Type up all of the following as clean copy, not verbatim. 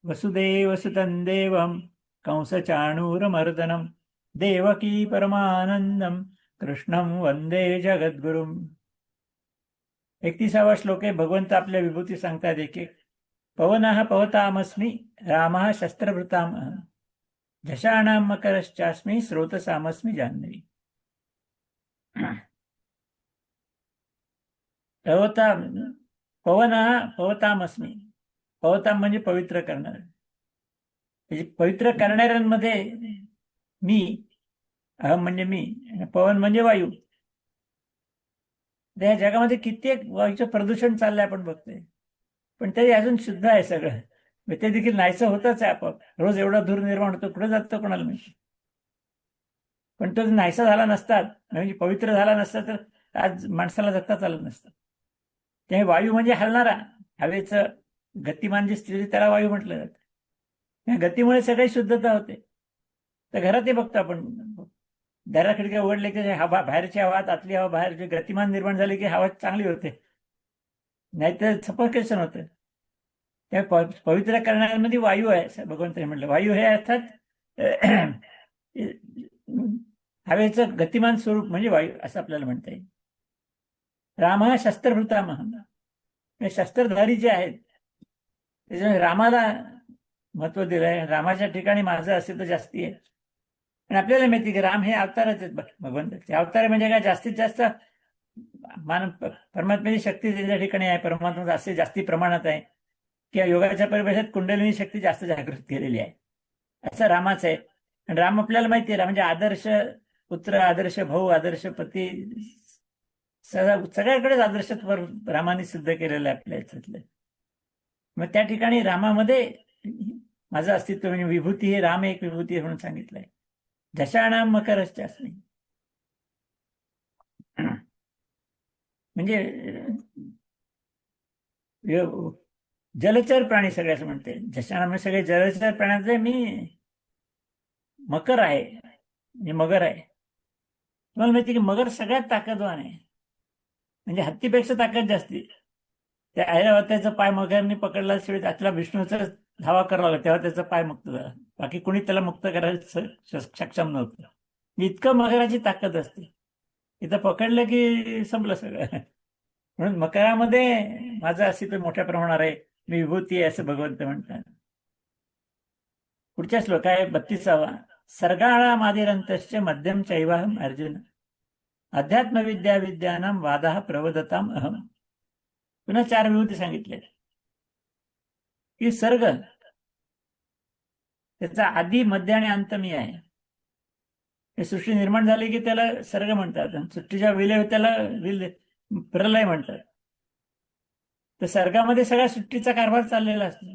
वसुदेवसुतं देवं कंसचाणूरमर्दनं देवकी परमानंदम कृष्णं वंदे जगद्गुरुम. 31वा श्लोक आहे. भगवंत आपल्या विभूती सांगतात. एक एक. पवनः पवतामस्मि, रामः शस्त्रभृतामहं, झषाणां मकरश्चास्मि, स्रोतसामस्मि जाह्नवी. पवता पवनः पवतामस्मि. पवताम म्हणजे पवित्र करणार. म्हणजे पवित्र करणाऱ्यांमध्ये मी, अहम म्हणजे मी, पवन म्हणजे वायू. या जगामध्ये कित्येक वायूचं प्रदूषण चाललंय आपण बघतोय, पण तरी अजून शुद्ध आहे सगळं. ते देखील नाहीसं होतच आहे आपोआप. रोज एवढा धूर निर्माण होतो, कुठे जातो कोणाला माहिती. पण तो नाहीसा झाला नसतात, म्हणजे पवित्र झाला नसता तर आज माणसाला जगताच आलं नसतं. त्यामुळे वायू म्हणजे हलणारा, हवेचं गतिमान जे स्थिती त्याला वायू म्हटलं जातं. या गतीमुळे सगळी शुद्धता होते. तर घरातही बघतो आपण, दारा खिडक्या उघडले की हवा, बाहेरची हवा आतली हवा, बाहेर जे गतिमान निर्माण झाले की हवा चांगली होते, नाहीतर सफोकेशन होतं. त्या पवित्र करण्यामध्ये वायू आहे असं भगवंतांनी म्हटलं. वायू हे अर्थात हवेचं गतिमान स्वरूप म्हणजे वायू असं आपल्याला म्हणता येईल. राम हा शस्त्रभृतामह, शस्त्रधारी जे आहेत त्याच्यामुळे रामाला महत्व दिलंय. रामाच्या ठिकाणी माझं अस्तित्व जास्ती आहे. आणि आपल्याला माहिती की राम हे अवतारच आहेत भगवंताचे. अवतार म्हणजे काय, जास्तीत जास्त परमात्म्याची शक्ती त्यांच्या ठिकाणी आहे. परमात्मा असे जास्ती प्रमाणात आहे किंवा योगाच्या परिभाषेत कुंडलिनी शक्ती जास्त जागृत केलेली आहे, असं रामाचं आहे. आणि राम आपल्याला माहिती आहे म्हणजे आदर्श पुत्र, आदर्श भाऊ, आदर्श पती, सगळ्याकडेच आदर्शत्व रामाने सिद्ध केलेलं आहे आपल्या याच्यातलं. मग त्या ठिकाणी रामामध्ये माझं अस्तित्व म्हणजे विभूती, हे राम एक विभूती आहे म्हणून सांगितलंय. झषाणां मकरश्चास्मि म्हणजे जलचर प्राणी सगळे असं म्हणते. झषाणां म्हणजे सगळे जलचर प्राण्याचे मी मकर आहे, मी मगर आहे. तुम्हाला माहिती की मगर सगळ्यात ताकदवान आहे, म्हणजे हत्तीपेक्षा ताकद जास्ती. त्या ऐरावताचा पाय मगरने पकडला शिवाय त्याला विष्णूचा धावा करावा लागला, तेव्हा त्याचा पाय मुक्त झाला. बाकी कोणी त्याला मुक्त करायला सक्षम नव्हतं. इतकं मगराची ताकद असते. इथं पकडलं की संपलं सगळं. म्हणून मकरामध्ये माझं अस्तित्व मोठ्या प्रमाणावर आहे, मी विभूती आहे असं भगवंत म्हणतात. पुढच्या श्लोक आहे 32वा. सर्गाणामादिरंतश्च मध्यम चैवाहम अर्जुन, अध्यात्मविद्या विद्यानां वादाः प्रवदताम अहम. पुन्हा 4 विभूती सांगितले की सर्ग त्याचा आधी, मध्य आणि अंत मी आहे. हे सृष्टी निर्माण झाली की त्याला सर्ग म्हणतात, सृष्टीच्या विलय त्याला प्रलय म्हणतात. तर सर्गामध्ये सगळ्या सृष्टीचा कारभार चाललेला असतो,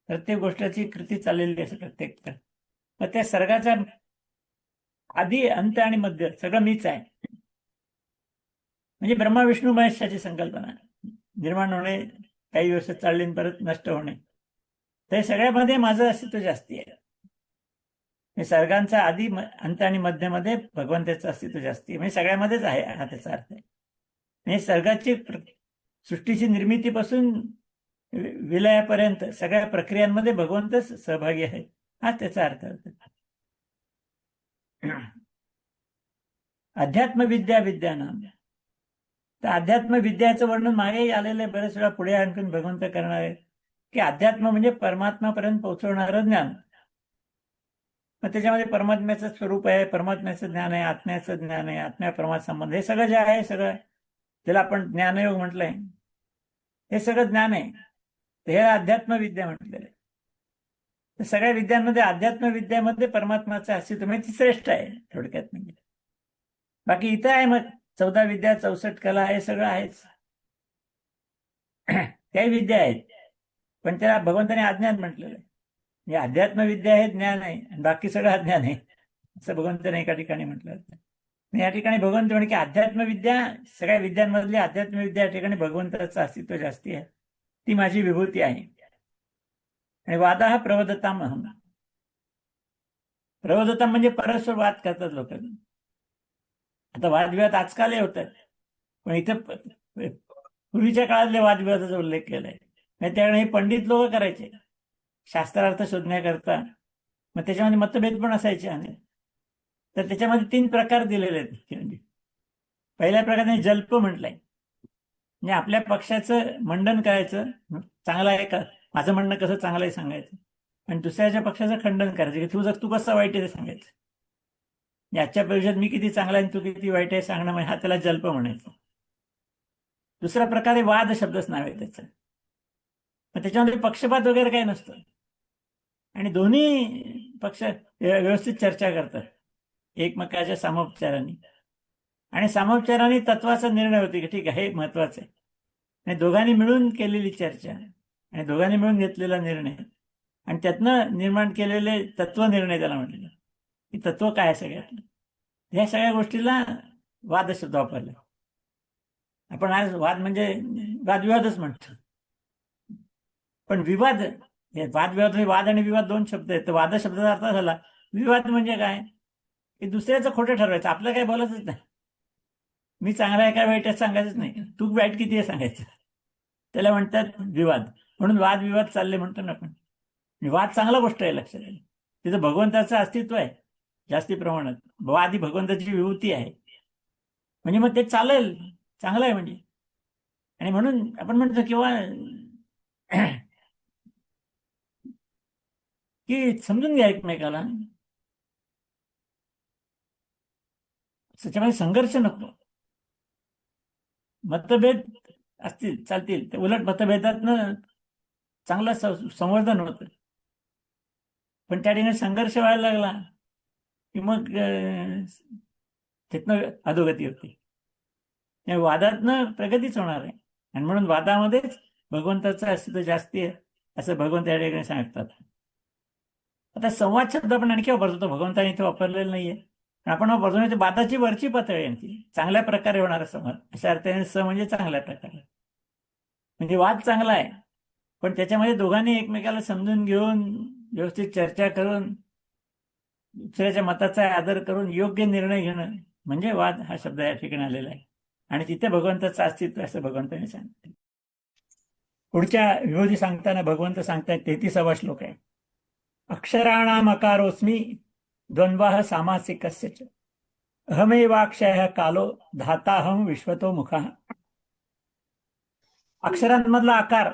प्रत्येक गोष्टीची कृती चाललेली असते प्रत्येक. मग त्या सर्गाचा आधी, अंत आणि मध्य सगळं मीच आहे. म्हणजे ब्रह्मा विष्णू महेशाची संकल्पना, निर्माण होणे, काही वर्ष चालले परत नष्ट होणे, ते सगळ्यामध्ये माझं अस्तित्व जास्ती आहे. सर्गांचा आधी, अंत आणि मध्यमध्ये भगवंताचं अस्तित्व जास्ती, म्हणजे सगळ्यामध्येच आहे हा त्याचा अर्थ आहे. म्हणजे सर्गाची सृष्टीची निर्मितीपासून विलयापर्यंत सगळ्या प्रक्रियांमध्ये भगवंतच सहभागी आहे, हा त्याचा अर्थ. अध्यात्मविद्या विद्यानाम, तर अध्यात्म विद्याचं वर्णन मागे आलेलं आहे बरेच वेळा. पुढे आणखीन भगवंत करणार आहे की अध्यात्म म्हणजे परमात्मापर्यंत पोहोचवणारं ज्ञान. मग त्याच्यामध्ये परमात्म्याचं स्वरूप आहे, परमात्म्याचं ज्ञान आहे, आत्म्याचं ज्ञान आहे, आत्म्या परमात्मा संबंध, हे सगळं जे आहे, सगळं ज्याला आपण ज्ञानयोग म्हटलंय, हे सगळं ज्ञान आहे. तर हे अध्यात्म विद्या म्हटलेलं आहे. तर सगळ्या विद्यांमध्ये अध्यात्म विद्यामध्ये परमात्माचं अस्तित्व म्हणजे ती श्रेष्ठ आहे थोडक्यात. म्हणजे बाकी इथं आहे मग 14 विद्या, 64 कला, हे सगळं आहेच, त्याही विद्या आहेत. पण त्याला भगवंताने अज्ञान म्हटलेलं आहे. म्हणजे अध्यात्म विद्या हे ज्ञान आहे आणि बाकी सगळं अज्ञान आहे, असं भगवंताने एका ठिकाणी म्हटलं. या ठिकाणी भगवंत म्हणे की अध्यात्मविद्या, सगळ्या विद्यांमधली अध्यात्मविद्या या ठिकाणी भगवंताचं अस्तित्व जास्ती आहे, ती माझी विभूती आहे. आणि वादाः प्रवदताम अहम. प्रवदताम म्हणजे परस्पर वाद करतात लोक. आता वादविवाद आजकालही होतात, पण इथं पूर्वीच्या काळातल्या वादविवादाचा उल्लेख केलाय. त्याकडे हे पंडित लोक करायचे. शास्त्रार्थ शोधण्याकरता. मग त्याच्यामध्ये मतभेद पण असायचे अनेक. तर त्याच्यामध्ये 3 प्रकार दिलेले आहेत. म्हणजे पहिल्या प्रकाराने जल्प म्हटलंय, म्हणजे आपल्या पक्षाचं मंडन करायचं, चांगलं आहे का, माझं म्हणणं कसं चांगलं आहे सांगायचं, आणि दुसऱ्याच्या पक्षाचं खंडन करायचं की तू कसं वाईट आहे ते सांगायचं. याच्या पेक्षात मी किती चांगला आहे आणि तू किती वाईट आहे सांगणं, म्हणजे हा त्याला जल्प म्हणायचं. दुसरा प्रकार आहे वाद शब्दच नाव आहे त्याचं. मग त्याच्यामध्ये पक्षपात वगैरे काही नसतं आणि दोन्ही पक्ष व्यवस्थित चर्चा करतात एकमेकाच्या सामोपचाराने, आणि सामोपचाराने तत्वाचा निर्णय होतो की ठीक आहे हे महत्वाचं आहे. आणि दोघांनी मिळून केलेली चर्चा आणि दोघांनी मिळून घेतलेला निर्णय आणि त्यातनं निर्माण केलेले तत्व निर्णय त्याला म्हटलेलं की तत्व काय आहे सगळ्यातलं. ह्या सगळ्या गोष्टीला वाद शब्द वापरला. आपण आज वाद म्हणजे वादविवादच म्हणतो, पण विवाद, वाद आणि विवाद 2 शब्द आहेत. तर वाद शब्दाचा अर्थ झाला विवाद म्हणजे काय की दुसऱ्याचं खोटं ठरवायचं, आपलं काय बोलायचंच नाही. मी चांगला आहे काय वाईट आहे सांगायचंच नाही, तू वाईट किती आहे सांगायचं. त्याला म्हणतात विवाद. म्हणून वाद विवाद चालले म्हणतो ना आपण. वाद चांगला गोष्ट आहे, लक्षात आली. तिथं भगवंताचं अस्तित्व आहे जास्ती प्रमाणात. वाद ही भगवंताची विभूती आहे, म्हणजे मग ते चालेल, चांगलं आहे म्हणजे. आणि म्हणून आपण म्हणतो किंवा की समजून घ्या एकमेकाला, त्याच्यामध्ये संघर्ष नको. मतभेद असतील चालतील, ते उलट मतभेदातनं चांगलं संवर्धन होतं. पण त्या ठिकाणी संघर्ष व्हायला लागला की मग तिथनं अधोगती होते. वादातनं प्रगतीच होणार आहे. आणि म्हणून वादामध्येच भगवंताचं अस्तित्व जास्ती आहे असं भगवंत या ठिकाणी सांगतात. आता संवाद शब्द आपण आणखी वापरतो, भगवंताने इथे वापरलेला नाहीये. आपण वापरतो वादाची वरची पातळी आणखी चांगल्या प्रकारे होणारा संवाद. अशा अर्थाने म्हणजे चांगल्या प्रकारे, म्हणजे वाद चांगला आहे पण त्याच्यामध्ये दोघांनी एकमेकाला समजून घेऊन व्यवस्थित चर्चा करून दुसऱ्याच्या मताचा आदर करून योग्य निर्णय घेणं म्हणजे वाद हा शब्द या ठिकाणी आलेला आहे. आणि तिथे भगवंताचं अस्तित्व असं भगवंताने सांगितलं. पुढच्या विभूती सांगताना भगवंत सांगतायत 33वा श्लोक आहे. अक्षराणाम अकारोस्मी द्वंद्वाः सामासिकस्य च अहमेवाक्षयः कालो धाताहं विश्वतो मुखः. अक्षरांमधला आकार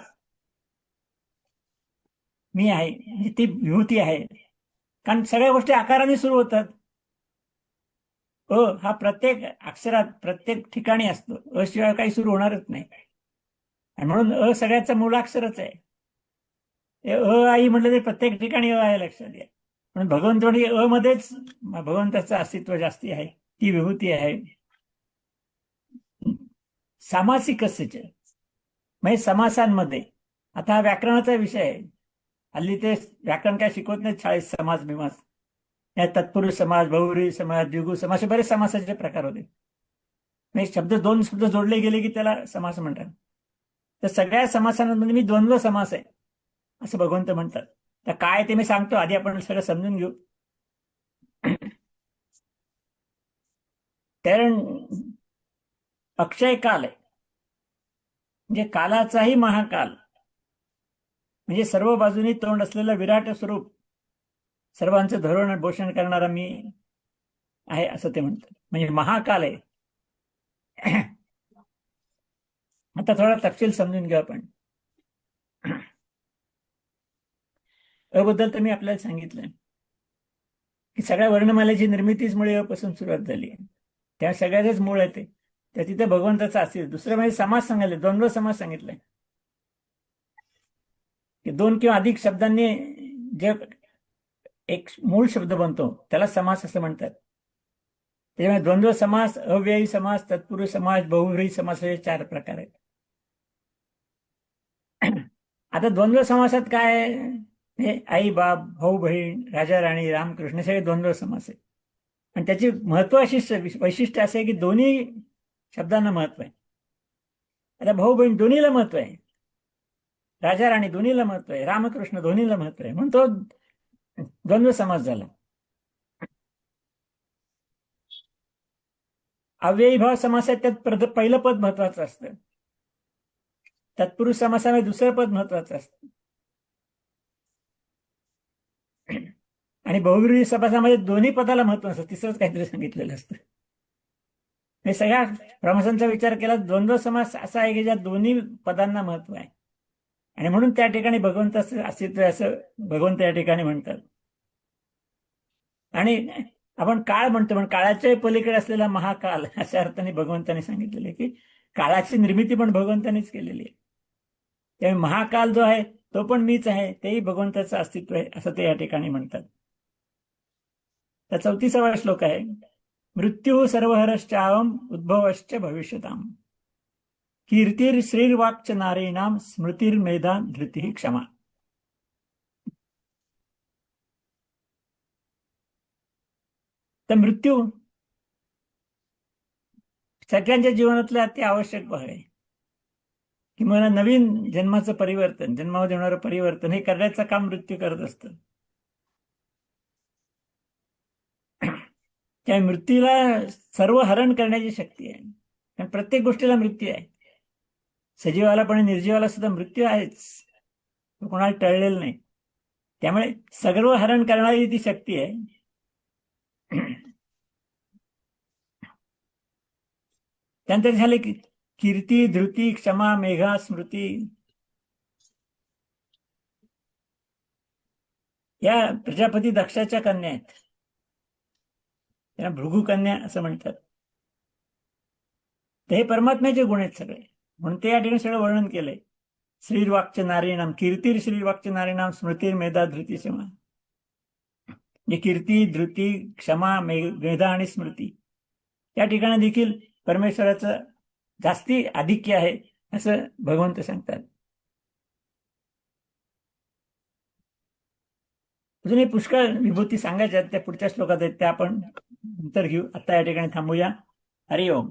मी आहे, ती विभूती आहे. कारण सगळ्या गोष्टी आकाराने सुरू होतात. हा प्रत्येक अक्षरात प्रत्येक ठिकाणी असतो, शिवाय काही सुरू होणारच नाही. आणि म्हणून सगळ्याचं मूलाक्षरच आहे. आई म्हटलं तरी प्रत्येक ठिकाणी आहे, लक्षात घ्या. म्हणून भगवंत मध्येच भगवंताचं अस्तित्व जास्ती आहे, ती विभूती आहे. सामासिकस्य म्हणजे समासांमध्ये. आता हा व्याकरणाचा विषय आहे. हल्ली ते व्याकरण काय शिकवत नाही शाळेत. समास बिमास, तत्पुरुष समास, बहुव्रीही समास, द्विगु समास, बरेच समासाचे प्रकार होते. म्हणजे 2 शब्द जोडले गेले की त्याला समास म्हणतात. तर सगळ्या समासांमध्ये मी द्वंद्व समास आहे असं भगवंत म्हणतात. तर काय ते मी सांगतो, आधी आपण सगळं समजून घेऊ. कारण अक्षय काल आहे, म्हणजे कालाचाही महाकाल, म्हणजे सर्व बाजूनी तोंड असलेलं विराट स्वरूप, सर्वांचं धरण पोषण करणारा मी आहे असं ते म्हणतात. म्हणजे महाकाल आहे. आता थोडा तपशील समजून घेऊ आपण. अबद्दल तर मी आपल्याला सांगितलं की सगळ्या वर्णमालेची निर्मितीच मुळे अपासून सुरुवात झाली आहे. त्या सगळ्याचेच मूळ आहे ते. त्या तिथे भगवंताचं अस्तित्व. दुसरं म्हणजे समास सांगितले, द्वंद्व समास सांगितलंय की 2 किंवा अधिक शब्दांनी जे एक मूळ शब्द बनतो त्याला समास असं म्हणतात. त्याच्यामुळे द्वंद्व समास, अव्ययी समास, तत्पुरुष समास, बहुव्रीही समास हे 4 प्रकार आहेत. आता द्वंद्व समासात काय आहे? आई बाप, भाऊ बहीण, राजा राणी, रामकृष्ण सगळे द्वंद्व समास आहे. आणि त्याची महत्वाची वैशिष्ट्य असं आहे की दोन्ही शब्दांना महत्व आहे. आता भाऊ बहीण दोन्हीला महत्व आहे, राजा राणी दोन्हीला महत्व आहे, रामकृष्ण दोन्हीला महत्व आहे, म्हणून तो द्वंद्व समास झाला. अव्ययी भाव समास आहे, त्यात पहिलं पद महत्वाचं असतं. तत्पुरुष समासामध्ये दुसरं पद महत्वाचं असतं. आणि बहुब्रुवी समासामध्ये दोन्ही पदाला महत्व असतं, तिसरंच काहीतरी सांगितलेलं असतं. हे सगळ्या प्रमासांचा विचार केला, द्वंद्व समास असा आहे की ज्या दोन्ही पदांना महत्व आहे, आणि म्हणून त्या ठिकाणी भगवंताचं अस्तित्व आहे असं भगवंत या ठिकाणी म्हणतात. आणि आपण काळ म्हणतो, पण काळाच्या पलीकडे असलेला महाकाल अशा अर्थाने भगवंतांनी सांगितलेले की काळाची निर्मिती पण भगवंतांनीच केलेली आहे. त्यामुळे महाकाल जो आहे तो पण मीच आहे, तेही भगवंताचं अस्तित्व आहे असं ते या ठिकाणी म्हणतात. तर 34वा श्लोक आहे, मृत्यू सर्वहरश्चावम उद्भवश्च भविष्यताम कीर्तीर श्रीर्वाक्च नारीणाम स्मृतिर्मेधा धृती क्षमा. तर मृत्यू सगळ्यांच्या जीवनातलं अति आवश्यक भाग आहे, की मला नवीन जन्माचं परिवर्तन, जन्मामध्ये होणारं परिवर्तन हे करण्याचं काम मृत्यू करत असतं. त्या मृत्यूला सर्व हरण करण्याची शक्ती आहे, कारण प्रत्येक गोष्टीला मृत्यू आहे. सजीवाला पण निर्जीवाला सुद्धा मृत्यू आहेच, तो कोणाला टळलेलं नाही. त्यामुळे सर्व हरण करणारी ती शक्ती आहे. त्यानंतर झाले की कीर्ती, धृती, क्षमा, मेघा, स्मृती या प्रजापती दक्षाच्या कन्या आहेत. त्यांना भृगु कन्या असं म्हणतात. ते हे परमात्म्याचे गुण आहेत सगळे, म्हणून ते या ठिकाणी सगळं वर्णन केलंय. श्रीर्वाक्च नारीणाम कीर्तीर श्रीर्वाक्च नारीणाम स्मृतीर मेधा धृती क्षमा. कीर्ती, धृती, क्षमा, मेधा आणि स्मृती या ठिकाणी देखील परमेश्वराचं जास्ती आधिक्य आहे असं भगवंत सांगतात. अजूनही पुष्कळ विभूती सांगायच्या त्या पुढच्या श्लोकात आहेत, त्या आपण नंतर घेऊ. आता या ठिकाणी थांबूया. हरि ओम.